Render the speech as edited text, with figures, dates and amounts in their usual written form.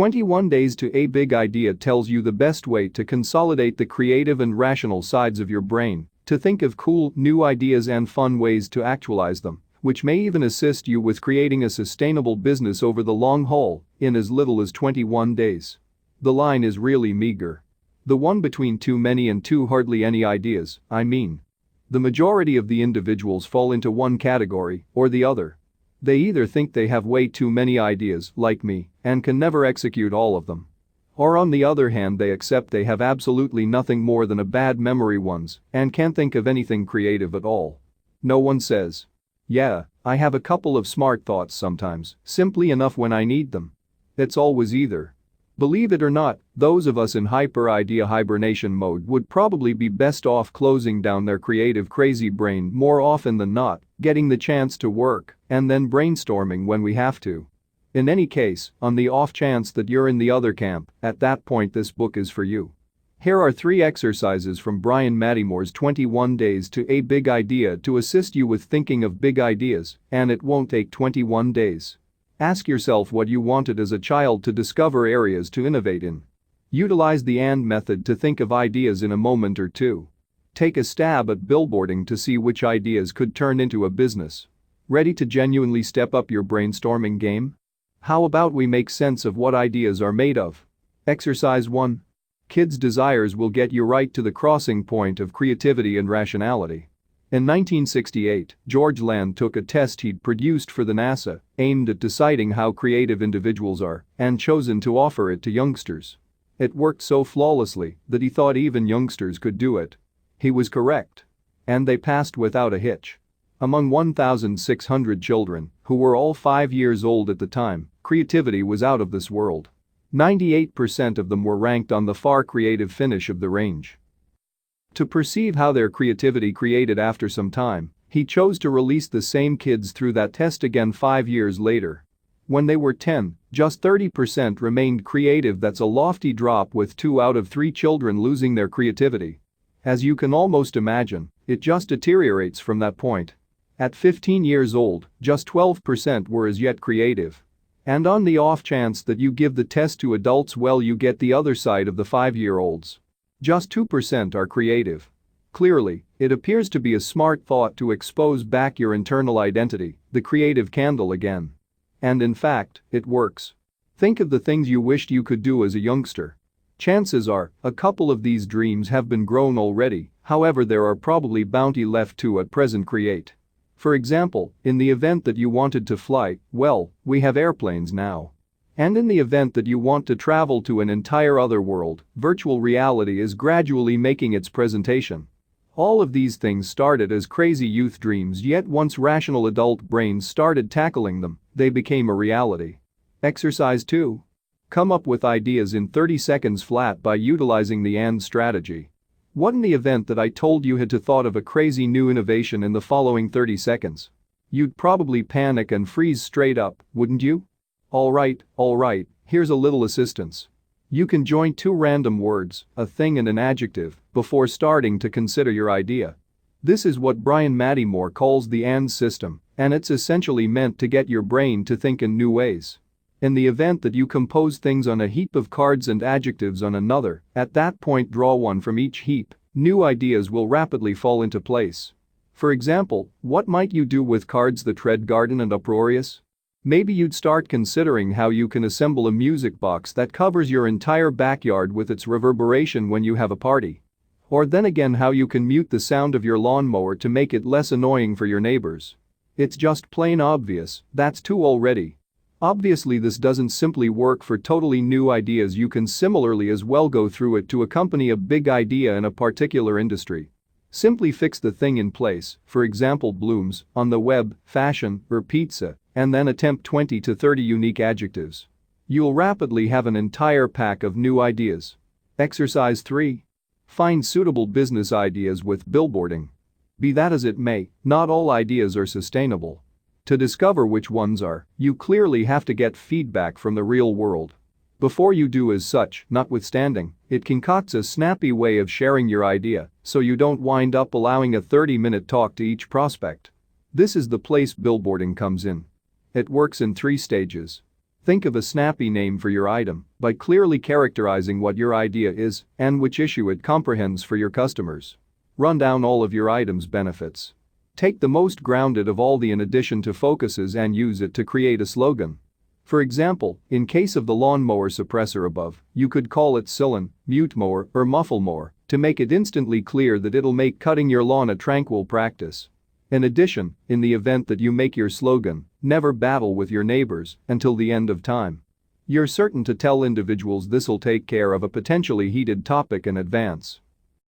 21 Days to a Big Idea tells you the best way to consolidate the creative and rational sides of your brain, to think of cool, new ideas and fun ways to actualize them, which may even assist you with creating a sustainable business over the long haul in as little as 21 days. The line is really meager. The one between too many and too hardly any ideas, I mean. The majority of the individuals fall into one category or the other. They either think they have way too many ideas, like me, and can never execute all of them. Or on the other hand, they accept they have absolutely nothing more than a bad memory once and can't think of anything creative at all. No one says, "Yeah, I have a couple of smart thoughts sometimes, simply enough when I need them." It's always either. Believe it or not, those of us in hyper-idea hibernation mode would probably be best off closing down their creative crazy brain more often than not, getting the chance to work, and then brainstorming when we have to. In any case, on the off chance that you're in the other camp, at that point this book is for you. Here are 3 exercises from Bryan Mattimore's 21 Days to a Big Idea to assist you with thinking of big ideas, and it won't take 21 days. Ask yourself what you wanted as a child to discover areas to innovate in. Utilize the AND method to think of ideas in a moment or two. Take a stab at billboarding to see which ideas could turn into a business. Ready to genuinely step up your brainstorming game? How about we make sense of what ideas are made of? Exercise 1. Kids' desires will get you right to the crossing point of creativity and rationality. In 1968, George Land took a test he'd produced for the NASA, aimed at deciding how creative individuals are, and chosen to offer it to youngsters. It worked so flawlessly that he thought even youngsters could do it. He was correct. And they passed without a hitch. Among 1,600 children, who were all 5 years old at the time, creativity was out of this world. 98% of them were ranked on the far creative finish of the range. To perceive how their creativity created after some time, he chose to release the same kids through that test again 5 years later. When they were 10, just 30% remained creative. That's a lofty drop, with 2 out of 3 children losing their creativity. As you can almost imagine, it just deteriorates from that point. At 15 years old, just 12% were as yet creative. And on the off chance that you give the test to adults, well, you get the other side of the 5-year-olds. Just 2% are creative. Clearly, it appears to be a smart thought to expose back your internal identity, the creative candle again. And in fact, it works. Think of the things you wished you could do as a youngster. Chances are, a couple of these dreams have been grown already, however there are probably bounty left to at present create. For example, in the event that you wanted to fly, well, we have airplanes now. And in the event that you want to travel to an entire other world, virtual reality is gradually making its presentation. All of these things started as crazy youth dreams, yet once rational adult brains started tackling them, they became a reality. Exercise 2. Come up with ideas in 30 seconds flat by utilizing the AND strategy. What in the event that I told you had to thought of a crazy new innovation in the following 30 seconds? You'd probably panic and freeze straight up, wouldn't you? All right, here's a little assistance. You can join 2 random words, a thing and an adjective, before starting to consider your idea. This is what Bryan Mattimore calls the AND system, and it's essentially meant to get your brain to think in new ways. In the event that you compose things on a heap of cards and adjectives on another, at that point draw one from each heap. New ideas will rapidly fall into place. For example, what might you do with cards that read garden and uproarious? Maybe you'd start considering how you can assemble a music box that covers your entire backyard with its reverberation when you have a party. Or then again, how you can mute the sound of your lawnmower to make it less annoying for your neighbors. It's just plain obvious, that's 2 already. Obviously, this doesn't simply work for totally new ideas. You can similarly as well go through it to accompany a big idea in a particular industry. Simply fix the thing in place, for example blooms, on the web, fashion, or pizza, and then attempt 20 to 30 unique adjectives. You'll rapidly have an entire pack of new ideas. Exercise 3. Find suitable business ideas with billboarding. Be that as it may, not all ideas are sustainable. To discover which ones are, you clearly have to get feedback from the real world. Before you do as such, notwithstanding, it concocts a snappy way of sharing your idea so you don't wind up allowing a 30-minute talk to each prospect. This is the place billboarding comes in. It works in 3 stages. Think of a snappy name for your item by clearly characterizing what your idea is and which issue it comprehends for your customers. Run down all of your item's benefits. Take the most grounded of all the in addition to focuses and use it to create a slogan. For example, in case of the lawnmower suppressor above, you could call it Silent, Mute Mower, or Muffle More to make it instantly clear that it'll make cutting your lawn a tranquil practice. In addition, in the event that you make your slogan, never battle with your neighbors until the end of time, you're certain to tell individuals this'll take care of a potentially heated topic in advance.